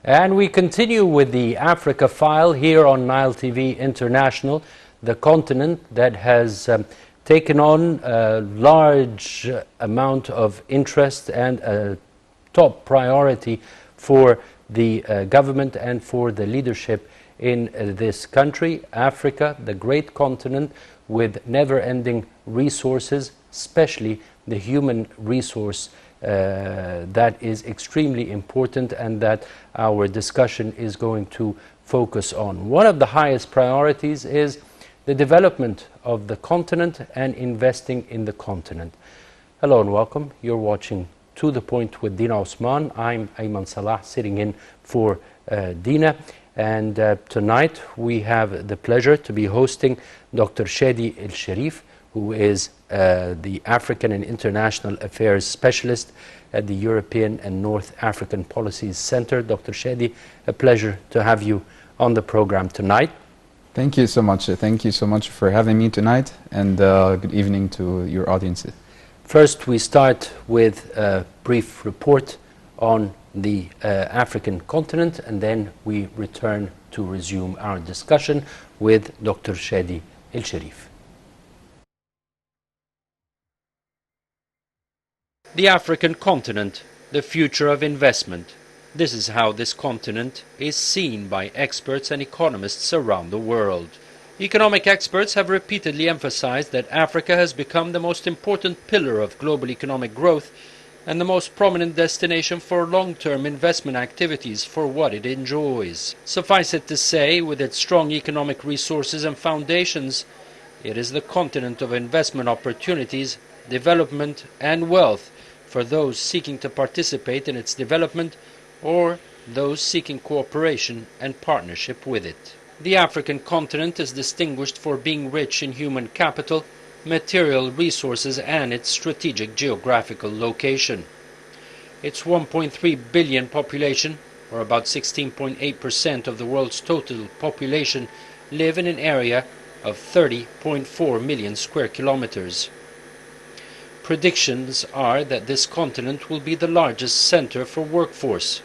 And we continue with the Africa file here on Nile TV International, the continent that has taken on a large amount of interest and a top priority for the government and for the leadership in this country. Africa, the great continent with never-ending resources, especially the human resource that is extremely important and that our discussion is going to focus on. One of the highest priorities is the development of the continent and investing in the continent. Hello and welcome. You're watching To The Point with Dina Osman. I'm Ayman Salah, sitting in for Dina. And tonight we have the pleasure to be hosting Dr. Shady El Sherif, who is the African and International Affairs Specialist at the European and North African Policies Center. Dr. Shady, a pleasure to have you on the program tonight. Thank you so much. Thank you so much for having me tonight, and good evening to your audiences. First, we start with a brief report on the African continent, and then we return to resume our discussion with Dr. Shady El Sherif. The African continent, the future of investment. This is how this continent is seen by experts and economists around the world. Economic experts have repeatedly emphasized that Africa has become the most important pillar of global economic growth and the most prominent destination for long-term investment activities for what it enjoys. Suffice it to say, with its strong economic resources and foundations, it is the continent of investment opportunities, development and wealth for those seeking to participate in its development or those seeking cooperation and partnership with it. The African continent is distinguished for being rich in human capital, material resources and its strategic geographical location. Its 1.3 billion population, or about 16.8% of the world's total population, live in an area of 30.4 million square kilometers. Predictions are that this continent will be the largest center for workforce,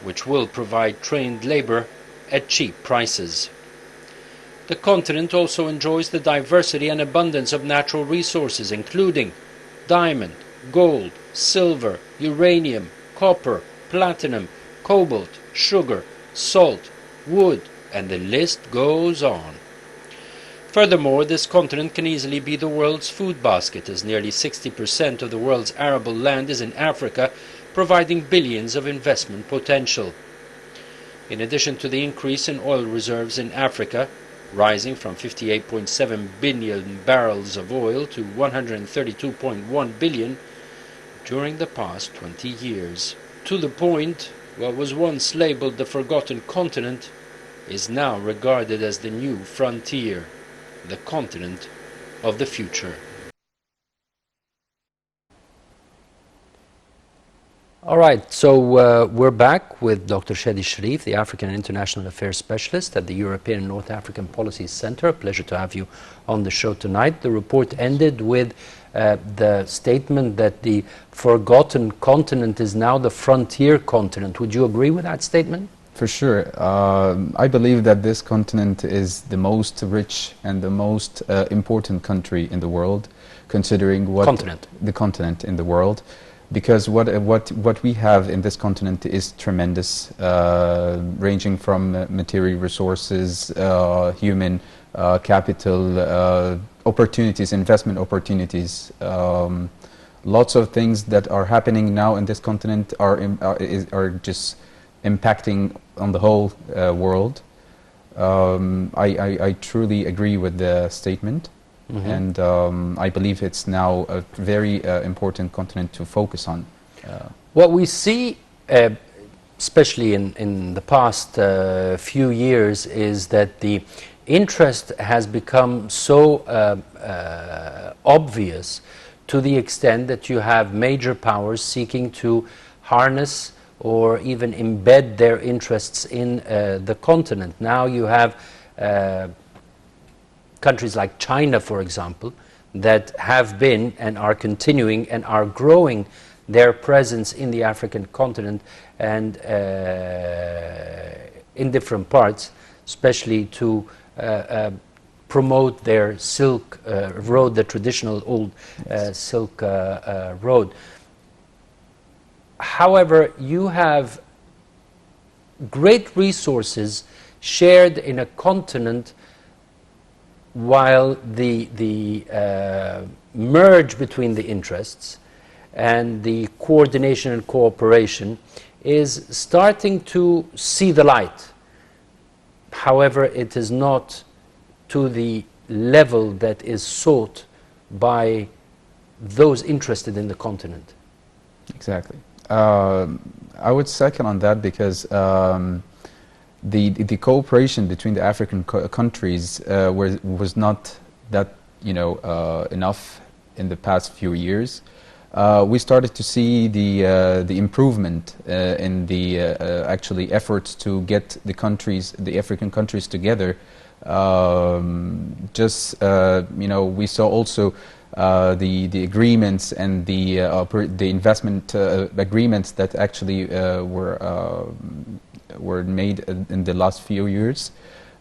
which will provide trained labor at cheap prices. The continent also enjoys the diversity and abundance of natural resources, including diamond, gold, silver, uranium, copper, platinum, cobalt, sugar, salt, wood, and the list goes on. Furthermore, this continent can easily be the world's food basket, as nearly 60% of the world's arable land is in Africa, providing billions of investment potential. In addition to the increase in oil reserves in Africa, rising from 58.7 billion barrels of oil to 132.1 billion during the past 20 years. To the point, what was once labeled the forgotten continent is now regarded as the new frontier, the continent of the future. All right, so we're back with Dr. Shady El Sherif, the African and International Affairs Specialist at the European and North African Policies Center. A pleasure to have you on the show tonight. The report ended with the statement that the forgotten continent is now the frontier continent. Would you agree with that statement? For sure. I believe that this continent is the most rich and the most important country in the world, considering the continent in the world. Because what we have in this continent is tremendous, ranging from material resources, human capital, opportunities, investment opportunities. Lots of things that are happening now in this continent are just impacting on the whole world. I truly agree with the statement. Mm-hmm. And I believe it's now a very important continent to focus on. What we see, especially in the past few years, is that the interest has become so obvious, to the extent that you have major powers seeking to harness or even embed their interests in the continent. Now you have countries like China, for example, that have been and are continuing and are growing their presence in the African continent and in different parts, especially to promote their Silk Road, the traditional old Silk Road. However, you have great resources shared in a continent, while the merge between the interests and the coordination and cooperation is starting to see the light. However, it is not to the level that is sought by those interested in the continent. Exactly. I would second on that, because the cooperation between the African countries was not that enough in the past few years. We started to see the improvement in the actually efforts to get the African countries together. We saw also the agreements and the investment agreements that actually were made in the last few years,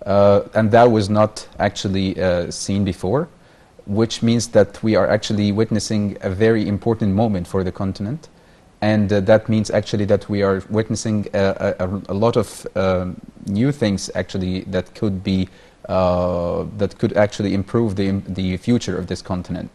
and that was not actually seen before, which means that we are actually witnessing a very important moment for the continent, and that means actually that we are witnessing a lot of new things actually that could be that could actually improve the future of this continent.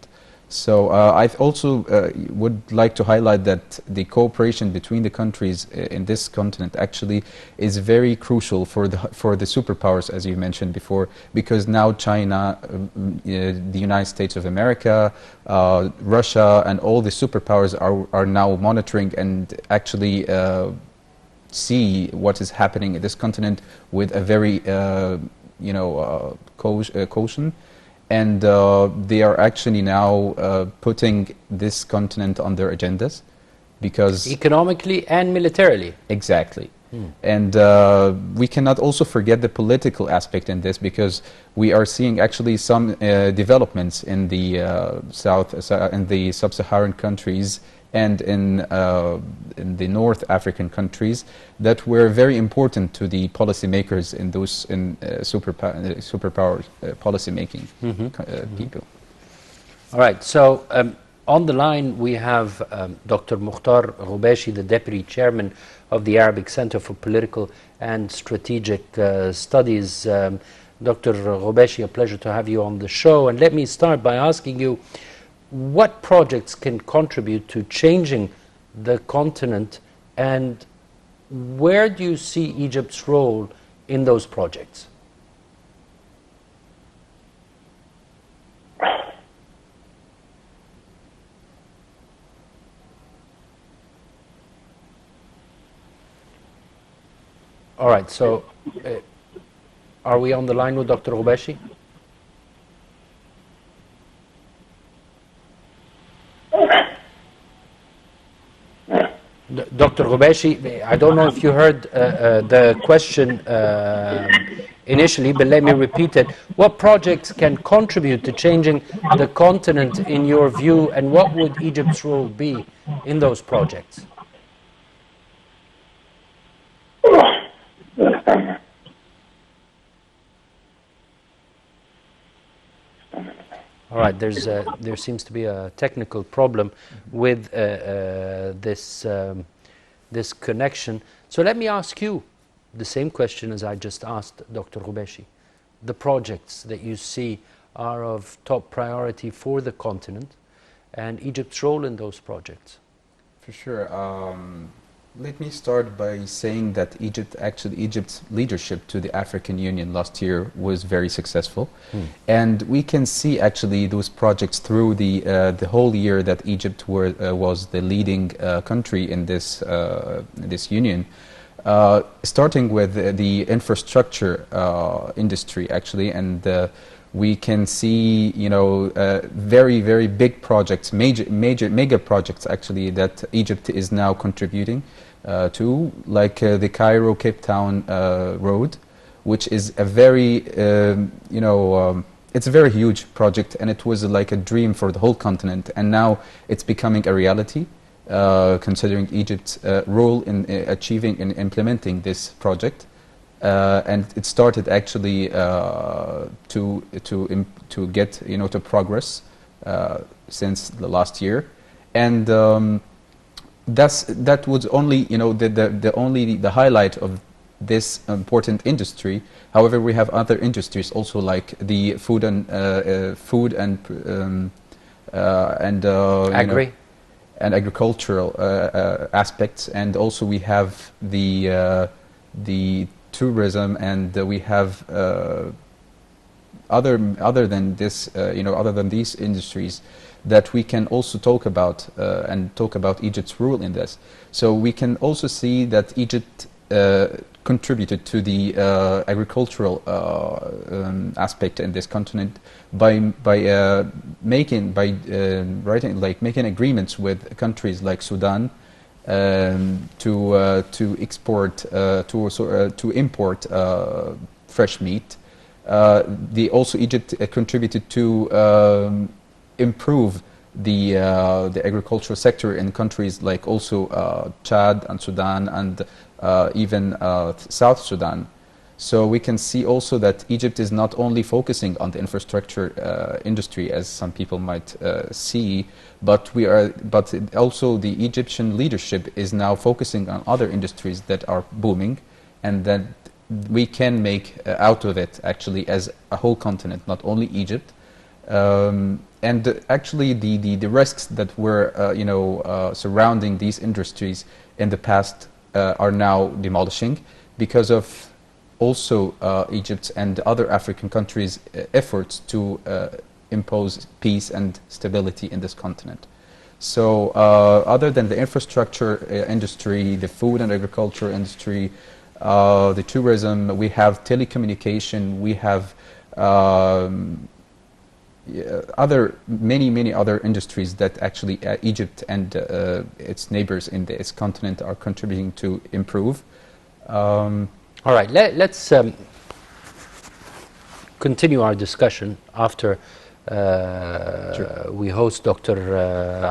So I also would like to highlight that the cooperation between the countries in this continent actually is very crucial for the superpowers, as you mentioned before, because now China, the United States of America, Russia, and all the superpowers are now monitoring and actually see what is happening in this continent with a very caution. And they are actually now putting this continent on their agendas, because economically and militarily. Exactly. And we cannot also forget the political aspect in this, because we are seeing actually some developments in the in the sub-Saharan countries and in the North African countries that were very important to the policymakers in those superpower policymaking people. All right. So on the line we have Dr. Mukhtar Ghubashi, the Deputy Chairman of the Arabic Center for Political and Strategic Studies. Dr. Ghubashi, a pleasure to have you on the show. And let me start by asking you, what projects can contribute to changing the continent, and where do you see Egypt's role in those projects? All right, so are we on the line with Dr. Ghubashi? Dr. Ghubashi, I don't know if you heard the question initially, but let me repeat it. What projects can contribute to changing the continent in your view, and what would Egypt's role be in those projects? All right, there seems to be a technical problem with this connection. So let me ask you the same question as I just asked Dr. Ghubashi. The projects that you see are of top priority for the continent, and Egypt's role in those projects. For sure. Let me start by saying that Egypt's leadership to the African Union last year was very successful, and we can see actually those projects through the whole year that Egypt was the leading country in this union, starting with the infrastructure industry actually, and we can see very big projects, mega projects actually that Egypt is now contributing to, like the Cairo-Cape Town road, which is a very it's a very huge project, and it was like a dream for the whole continent, and now it's becoming a reality. considering Egypt's role in achieving and implementing this project. And it started actually to get to progress since the last year, and that was only the highlight of this important industry. However, we have other industries also, like the food and agricultural aspects, and also we have the tourism, and we have other than this, other than these industries, that we can also talk about and talk about Egypt's role in this. So we can also see that Egypt contributed to the agricultural aspect in this continent by making agreements with countries like Sudan to import fresh meat. Egypt contributed to improve the agricultural sector in countries like also Chad and Sudan and even South Sudan. So we can see also that Egypt is not only focusing on the infrastructure industry, as some people might see, but also the Egyptian leadership is now focusing on other industries that are booming, and that we can make out of it actually as a whole continent, not only Egypt. And actually the risks that were surrounding these industries in the past are now demolishing, because of also Egypt's and other African countries' efforts to impose peace and stability in this continent. So other than the infrastructure industry, the food and agriculture industry, the tourism, we have telecommunication, we have many other industries that actually Egypt and its neighbors in this continent are contributing to improve. All right, let's continue our discussion after we host Dr.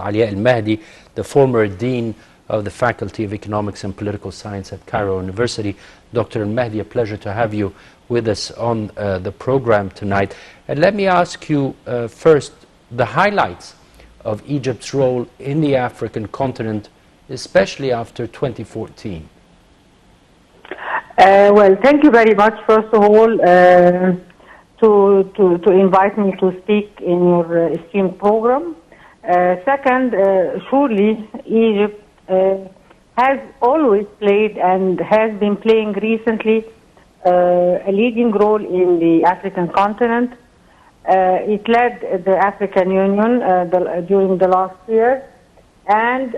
Alia Al-Mahdi, the former Dean of the Faculty of Economics and Political Science at Cairo University. Dr. Al-Mahdi, a pleasure to have you with us on the program tonight. And let me ask you first the highlights of Egypt's role in the African continent, especially after 2014. Well, thank you very much, first of all, to invite me to speak in your esteemed program. Second, surely Egypt has always played and has been playing recently a leading role in the African continent. It led the African Union during the last year, and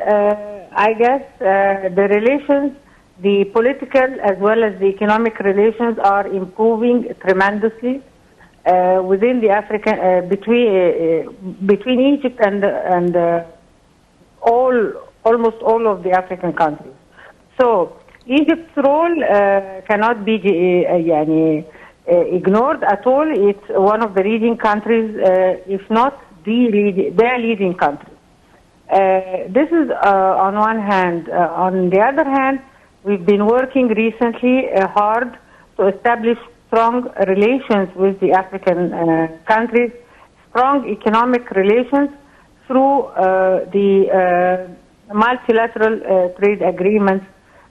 I guess the relations, the political as well as the economic relations, are improving tremendously within the African between Egypt and almost all of the African countries. So Egypt's role cannot be ignored at all. It's one of the leading countries, if not their leading country. This is on one hand. On the other hand, we've been working recently hard to establish strong relations with the African countries, strong economic relations through the multilateral trade agreements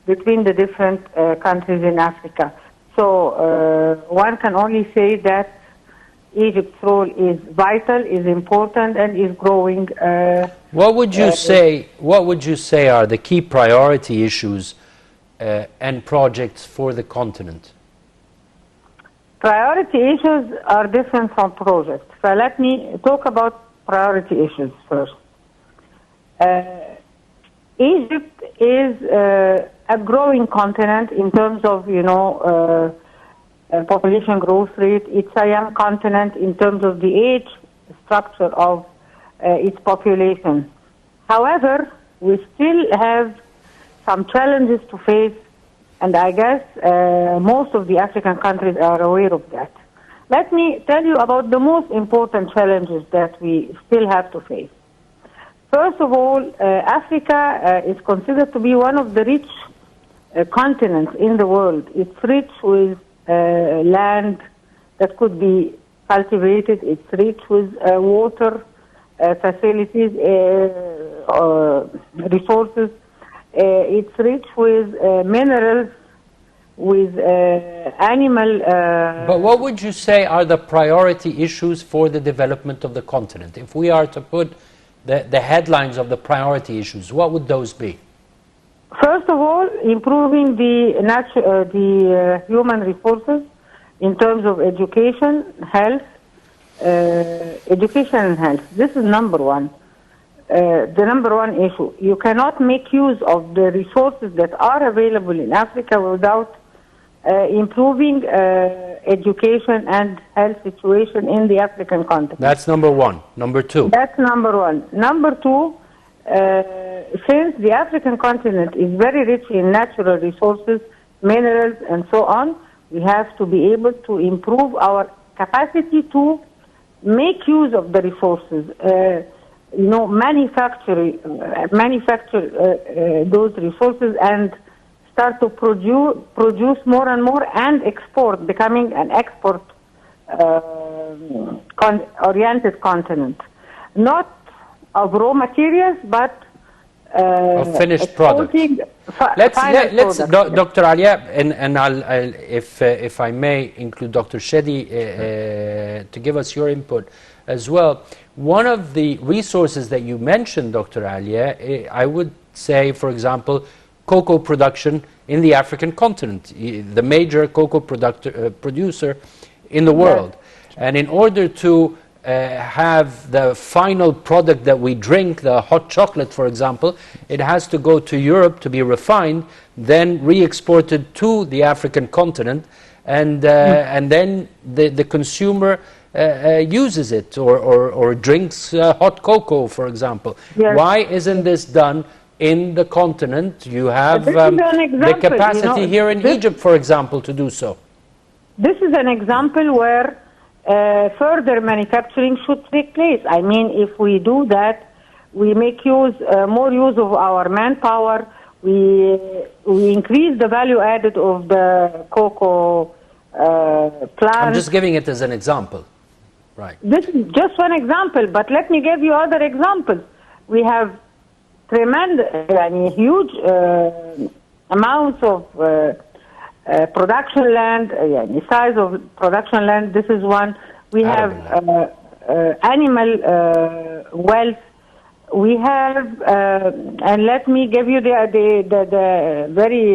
between the different countries in Africa. So one can only say that Egypt's role is vital, is important, and is growing. What would you say? What would you say are the key priority issues and projects for the continent? Priority issues are different from projects. So let me talk about priority issues first. Egypt is a growing continent in terms of, population growth rate. It's a young continent in terms of the age structure of its population. However, we still have some challenges to face, and I guess most of the African countries are aware of that. Let me tell you about the most important challenges that we still have to face. First of all, Africa is considered to be one of the rich continents in the world. It's rich with land that could be cultivated. It's rich with water facilities, resources. It's rich with minerals, with animal... But what would you say are the priority issues for the development of the continent? If we are to put the headlines of the priority issues, what would those be? First of all, improving the human resources in terms of education, health, education and health. This is number one. The number one issue. You cannot make use of the resources that are available in Africa without improving education and health situation in the African continent. That's number one. Number two? That's number one. Number two, since the African continent is very rich in natural resources, minerals and so on, we have to be able to improve our capacity to make use of the resources, manufacture those resources and start to produce more and more and export, becoming an export oriented continent. Not of raw materials, but of finished product. Let's Dr. Alia, and I'll if I may include Dr. Shady to give us your input as well. One of the resources that you mentioned, Dr. Alia, I would say, for example, cocoa production in the African continent, the major cocoa producer in the world. Yes. And in order to have the final product that we drink, the hot chocolate, for example, it has to go to Europe to be refined, then re-exported to the African continent, and then the consumer uses it or drinks hot cocoa, for example. Yes. Why isn't this done in the continent? You have the capacity here in Egypt, for example, to do so. This is an example where further manufacturing should take place. I mean, if we do that, we make more use of our manpower. We increase the value added of the cocoa plant. I'm just giving it as an example, right? This is just one example, but let me give you other examples. We have tremendous, huge amounts of production land, the size of production land. This is one. We have animal wealth. We have, and let me give you the very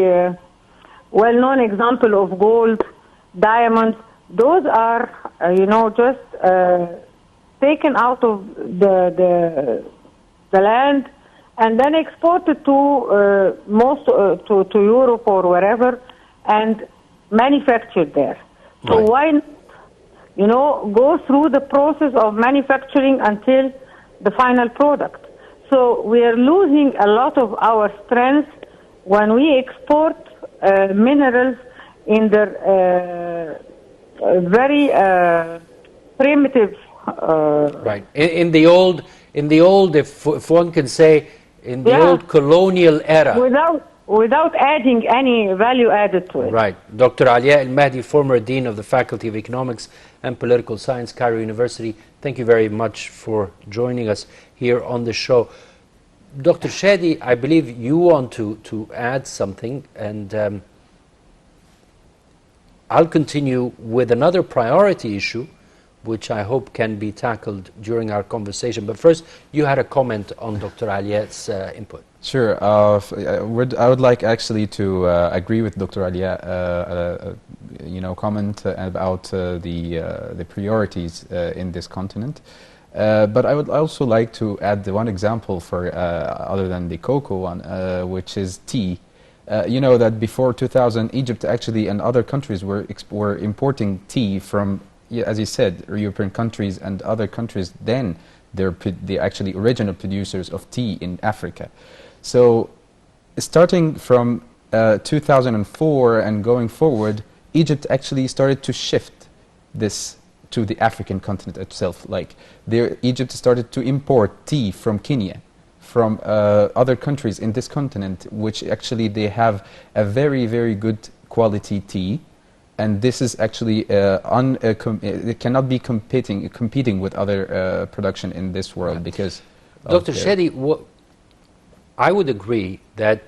well-known example of gold, diamonds. Those are, just taken out of the land and then exported to to Europe or wherever, and manufactured there. Right. So why not, go through the process of manufacturing until the final product? So we are losing a lot of our strength when we export minerals in their very primitive. Right. In the old, if one can say, in the old colonial era. Without adding any value added to it. Right. Dr. Alia El-Mahdi, former Dean of the Faculty of Economics and Political Science, Cairo University, thank you very much for joining us here on the show. Dr. Shady, I believe you want to add something, and I'll continue with another priority issue, which I hope can be tackled during our conversation. But first, you had a comment on Dr. Alia's input. Sure. I would like actually to agree with Dr. Alia, comment about the priorities in this continent. But I would also like to add one example for other than the cocoa one, which is tea. You know that before 2000, Egypt actually and other countries were importing tea from, as you said, European countries and other countries. Then they're the actually original producers of tea in Africa. So starting from 2004 and going forward, Egypt actually started to shift this to the African continent itself. Like Egypt started to import tea from Kenya, from other countries in this continent, which actually they have a very, very good quality tea. And this is actually it cannot be competing with other production in this world because. Dr. Shady, I would agree that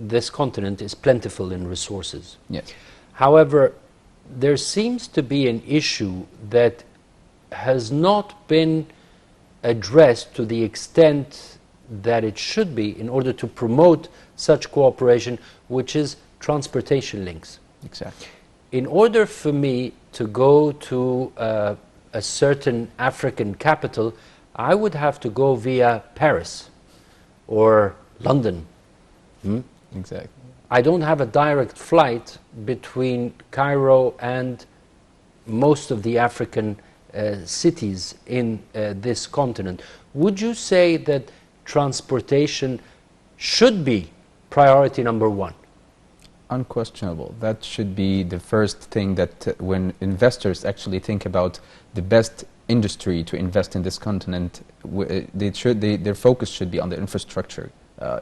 this continent is plentiful in resources. Yes. However, there seems to be an issue that has not been addressed to the extent that it should be in order to promote such cooperation, which is transportation links. Exactly. In order for me to go to a certain African capital, I would have to go via Paris or London. Exactly. I don't have a direct flight between Cairo and most of the African cities in this continent. Would you say that transportation should be priority number one? Unquestionable. That should be the first thing that when investors actually think about the best industry to invest in this continent, their focus should be on the infrastructure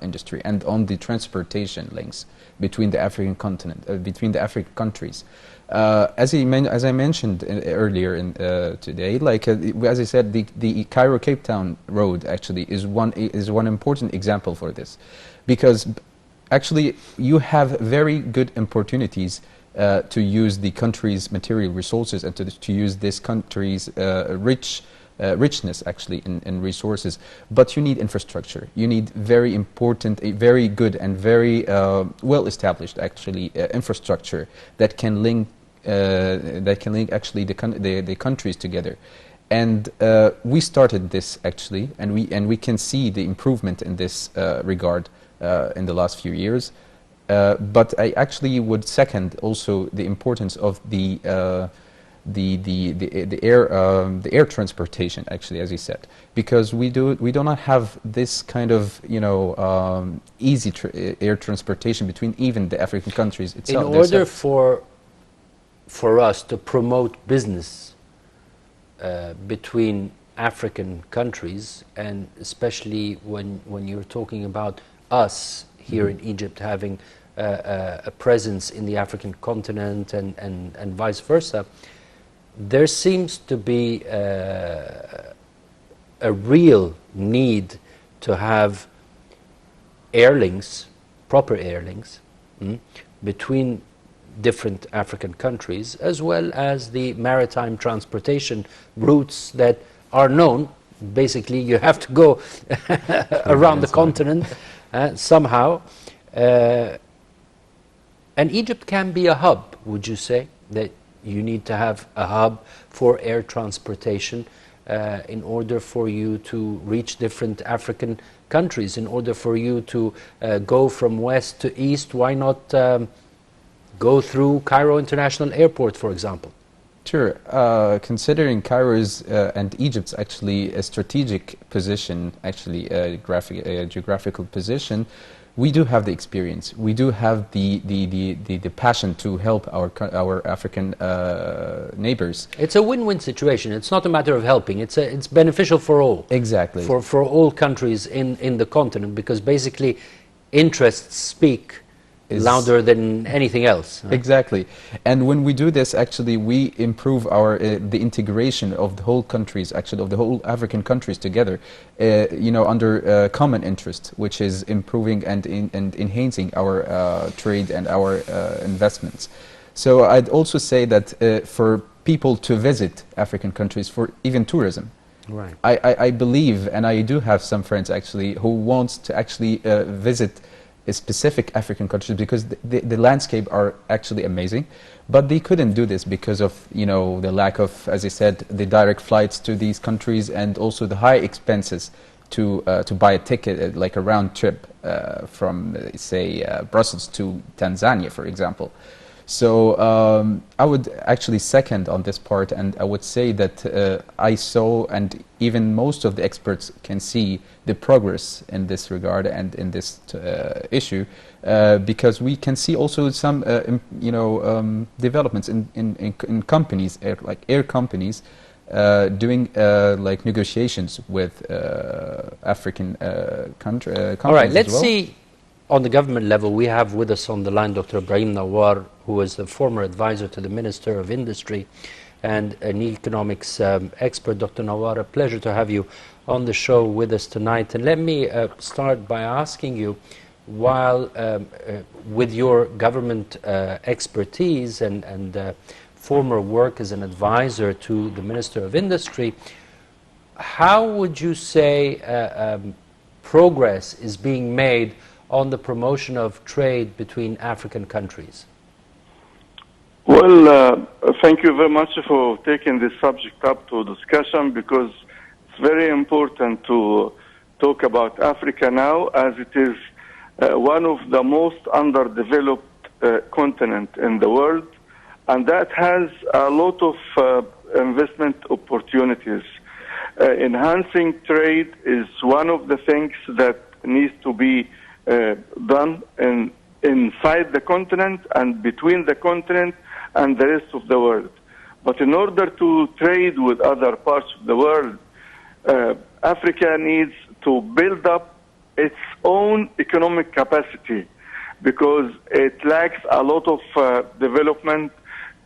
industry and on the transportation links between the African continent, between the African countries. As I mentioned earlier today, like as I said, the Cairo-Cape Town road actually is one important example for this, because actually you have very good opportunities to use the country's material resources and to use this country's richness actually in resources, but you need infrastructure. You need very important, very good and very well established actually infrastructure that can link actually the countries together. And we started this actually, and we can see the improvement in this regard in the last few years. But I actually would second also the importance of the air transportation, actually, as you said, because we do not have this kind of easy air transportation between even the African countries itself. In order for us to promote business between African countries, and especially when you're talking about us here in Egypt having a presence in the African continent and vice versa, there seems to be a real need to have air links, proper air links, between different African countries, as well as the maritime transportation routes that are known. Basically, you have to go around the continent somehow. And Egypt can be a hub, would you say? That you need to have a hub for air transportation in order for you to reach different African countries, in order for you to go from west to east. Why not go through Cairo International Airport, for example? Sure. Considering Cairo's and Egypt's actually a strategic position, actually a geographical position, we do have the experience. We do have the passion to help our African neighbors. It's a win-win situation. It's not a matter of helping. It's beneficial for all. Exactly. For all countries in the continent, because basically interests speak louder than anything else. Exactly. And when we do this, actually, we improve the integration of the whole countries, actually, of the whole African countries together, under common interest, which is improving and enhancing our trade and our investments. So I'd also say that for people to visit African countries, for even tourism, right. I believe, and I do have some friends actually who wants to actually visit specific African countries because the landscape are actually amazing, but they couldn't do this because of the lack of, as I said, the direct flights to these countries and also the high expenses to buy a ticket, like a round trip from say Brussels to Tanzania, for example. So I would actually second on this part, and I would say that I saw, and even most of the experts can see the progress in this regard and in this issue, because we can see also some developments in companies, like air companies, doing like negotiations with African countries. All right, let's as well. see. On the government level, we have with us on the line Dr. Ibrahim Nawar, who is the former advisor to the Minister of Industry and an economics expert. Dr. Nawar, a pleasure to have you on the show with us tonight. And let me start by asking you, while with your government expertise and former work as an advisor to the Minister of Industry, how would you say progress is being made on the promotion of trade between African countries? Well, thank you very much for taking this subject up to discussion, because it's very important to talk about Africa now, as it is one of the most underdeveloped continent in the world, and that has a lot of investment opportunities. Enhancing trade is one of the things that needs to be done inside the continent and between the continent and the rest of the world. But in order to trade with other parts of the world, Africa needs to build up its own economic capacity, because it lacks a lot of development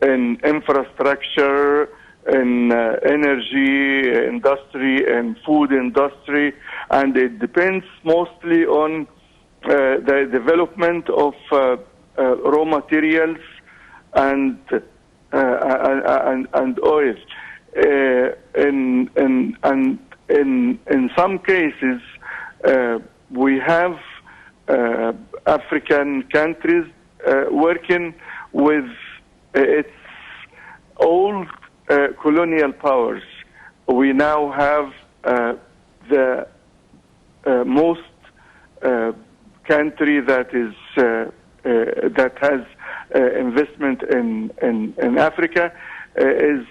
in infrastructure, in energy industry, and food industry, and it depends mostly on the development of raw materials and oil. In some cases, we have African countries working with its old colonial powers. We now have the most country that is that has investment in Africa is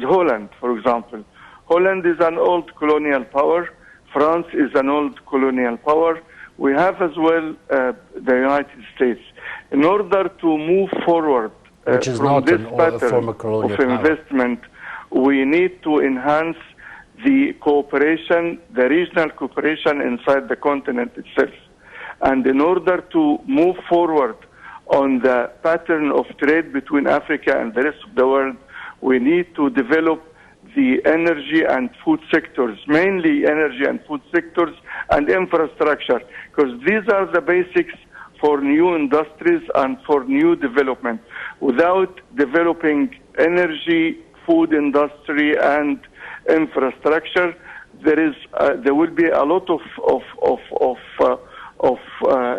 Holland, for example. Holland is an old colonial power. France is an old colonial power. We have as well the United States. In order to move forward which is from not this a former pattern colonial of power. investment, we need to enhance the cooperation, the regional cooperation inside the continent itself. And in order to move forward on the pattern of trade between Africa and the rest of the world, we need to develop the energy and food sectors, mainly energy and food sectors and infrastructure, because these are the basics for new industries and for new development. Without developing energy, food industry, and infrastructure, there will be a lot of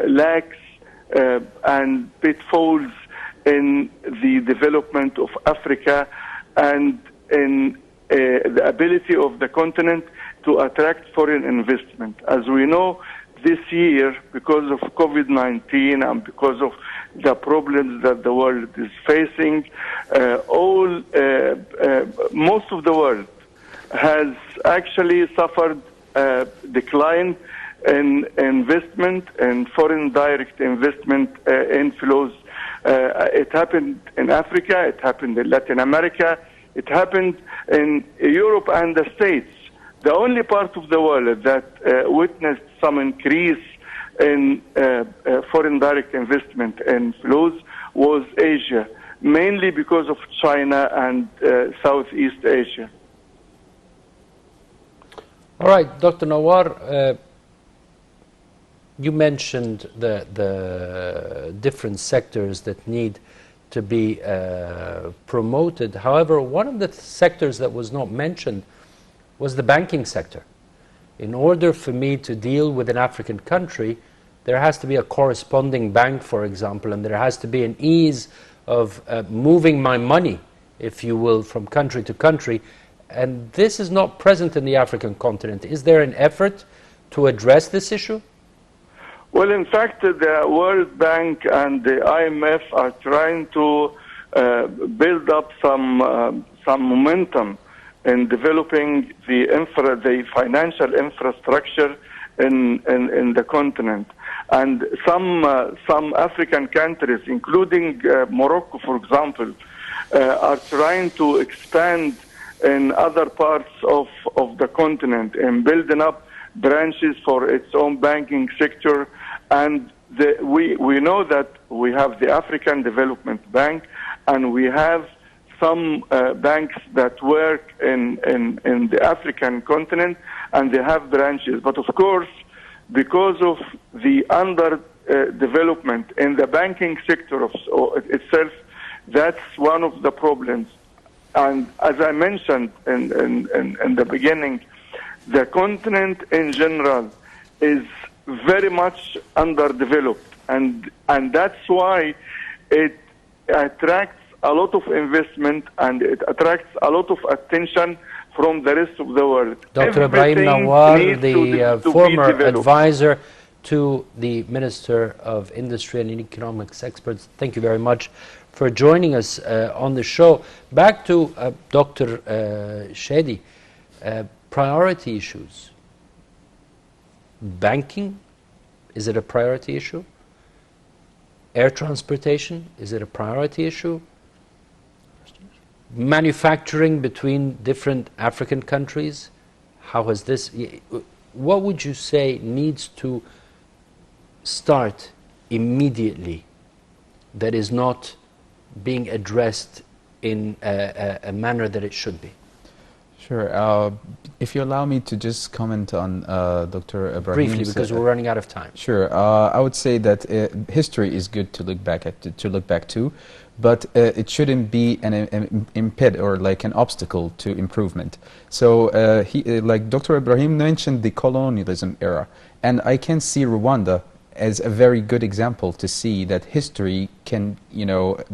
lacks and pitfalls in the development of Africa and in the ability of the continent to attract foreign investment. As we know, this year, because of COVID-19 and because of the problems that the world is facing, most of the world has actually suffered decline in investment and foreign direct investment inflows. It happened in Africa, it happened in Latin America, it happened in Europe and the States. The only part of the world that witnessed some increase in foreign direct investment inflows was Asia, mainly because of China and Southeast Asia. All right, Dr. Nawar, you mentioned the different sectors that need to be promoted. However, one of the sectors that was not mentioned was the banking sector. In order for me to deal with an African country, there has to be a corresponding bank, for example, and there has to be an ease of moving my money, if you will, from country to country. And this is not present in the African continent. Is there an effort to address this issue? Well, in fact, the World Bank and the IMF are trying to build up some momentum in developing the financial infrastructure in the continent. And some African countries, including Morocco, for example, are trying to expand in other parts of the continent and building up branches for its own banking sector. And we know that we have the African Development Bank, and we have some banks that work in the African continent, and they have branches. But of course, because of the development in the banking sector itself, that's one of the problems. And as I mentioned in the beginning, the continent in general is very much underdeveloped, and that's why it attracts a lot of investment and it attracts a lot of attention from the rest of the world. Dr. Ibrahim Nawar, the former advisor to the Minister of Industry and Economics Experts, thank you very much for joining us on the show. Back to Dr. Shady, priority issues. Banking, is it a priority issue? Air transportation, is it a priority issue? Manufacturing between different African countries, how has this, what would you say needs to start immediately that is not being addressed in a manner that it should be? Sure. If you allow me to just comment on Dr. Ibrahim's... Briefly, because we're running out of time. Sure. I would say that history is good to look back at, but it shouldn't be an impede or like an obstacle to improvement. So, like Dr. Ibrahim mentioned, the colonialism era, and I can see Rwanda as a very good example to see that history can,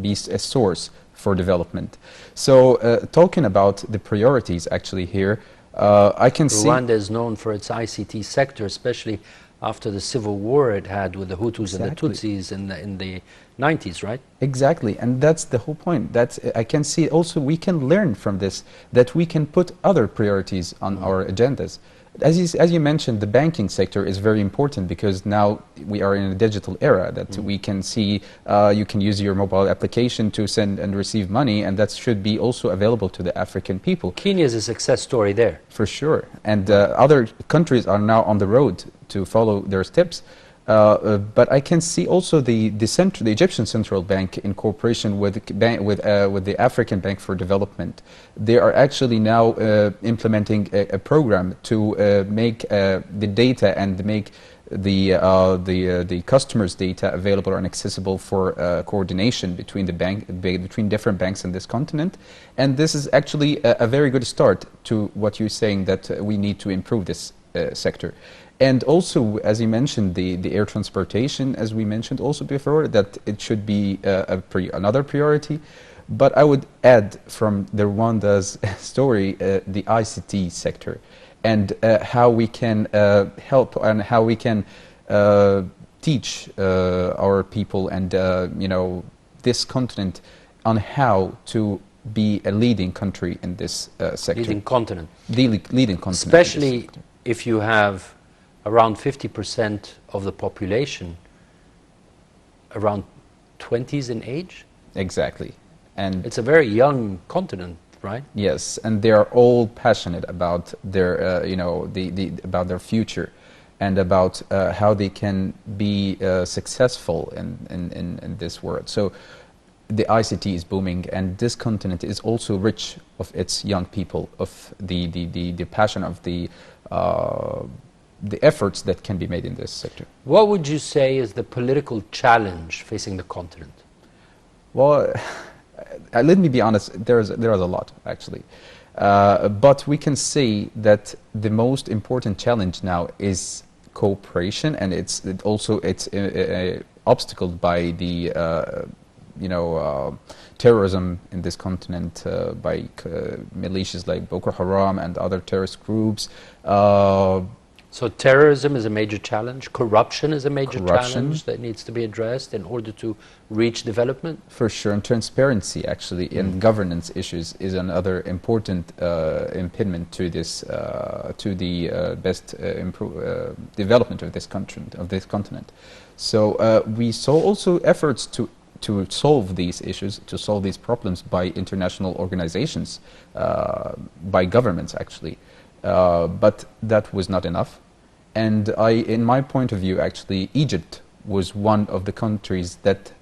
be a source for development. So, talking about the priorities actually here, I can see... Rwanda is known for its ICT sector, especially after the civil war it had with the Hutus and the Tutsis in the 90s, right? Exactly, and that's the whole point. I can see also we can learn from this, that we can put other priorities on our agendas. As you mentioned, the banking sector is very important because now we are in a digital era that we can see, you can use your mobile application to send and receive money, and that should be also available to the African people. Kenya is a success story there. For sure, and other countries are now on the road to follow their steps. But I can see also the Egyptian Central Bank in cooperation with the African Bank for Development. They are actually now implementing a program to make the data and make the customers' data available and accessible for coordination between between different banks in this continent. And this is actually a very good start to what you're saying, that we need to improve this sector. And also, as you mentioned, the air transportation, as we mentioned also before, that it should be another priority. But I would add from the Rwanda's story, the ICT sector, and how we can help and how we can teach our people and this continent on how to be a leading country in this sector. Leading continent. Leading continent. Especially if you have around 50% of the population around 20s in age. Exactly. And it's a very young continent, right? Yes, and they are all passionate about their, about their future, and about how they can be successful in this world. So the ICT is booming, and this continent is also rich of its young people, of the passion of the efforts that can be made in this sector. What would you say is the political challenge facing the continent? Well, let me be honest, there is a lot, actually. But we can say that the most important challenge now is cooperation, and it's obstacled by the terrorism in this continent, by militias like Boko Haram and other terrorist groups. So terrorism is a major challenge, corruption is a major challenge that needs to be addressed in order to reach development? For sure, and transparency actually in governance issues is another important impediment to this, to the best development of this continent. So we saw also efforts to to solve these issues, to solve these problems by international organizations, by governments actually. But that was not enough. And in my point of view, actually, Egypt was one of the countries that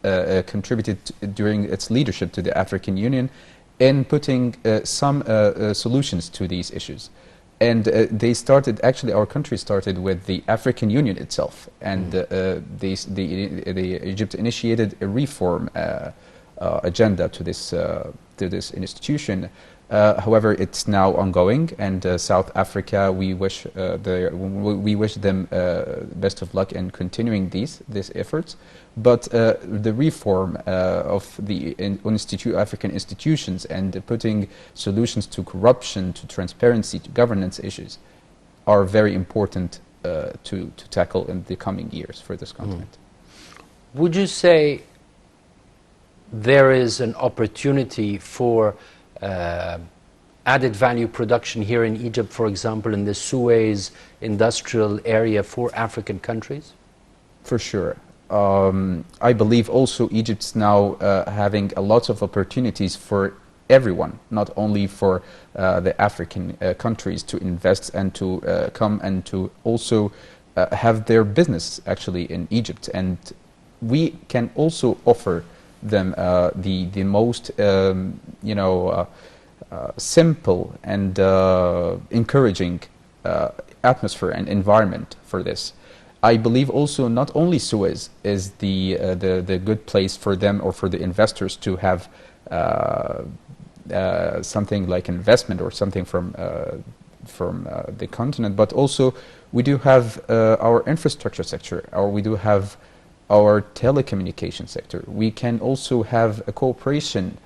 contributed during its leadership to the African Union in putting some solutions to these issues. And they started, actually our country started with the African Union itself, and Egypt initiated a reform agenda to this institution. However, it's now ongoing, and South Africa, we wish them best of luck in continuing these efforts. But the reform of the African institutions and putting solutions to corruption, to transparency, to governance issues are very important to tackle in the coming years for this continent. Would you say there is an opportunity for added value production here in Egypt, for example, in the Suez industrial area for African countries? For sure. I believe also Egypt's now having a lot of opportunities for everyone, not only for the African countries to invest and to come and to also have their business actually in Egypt. And we can also offer them the most, simple and encouraging atmosphere and environment for this. I believe also not only Suez is the good place for them or for the investors to have something like investment or something from the continent, but also we do have our infrastructure sector, or we do have our telecommunication sector. We can also have a cooperation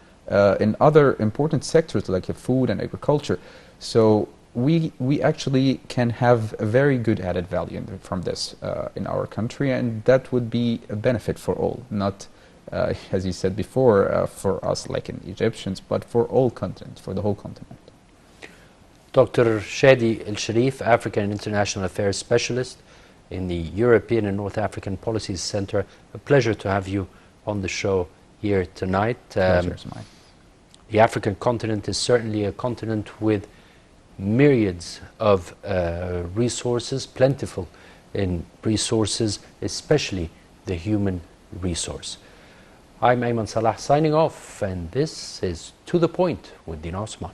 in other important sectors like food and agriculture. So we actually can have a very good added value from this in our country, and that would be a benefit for all, not as you said before, for us like in Egyptians, but for all continents, for the whole continent. Dr. Shady El Sherif, African and International Affairs Specialist in the European and North African Policies Center. A pleasure to have you on the show here tonight. Pleasure is mine. The African continent is certainly a continent with myriads of resources, plentiful in resources, especially the human resource. I'm Ayman Salah signing off, and this is To The Point with Dina Osman.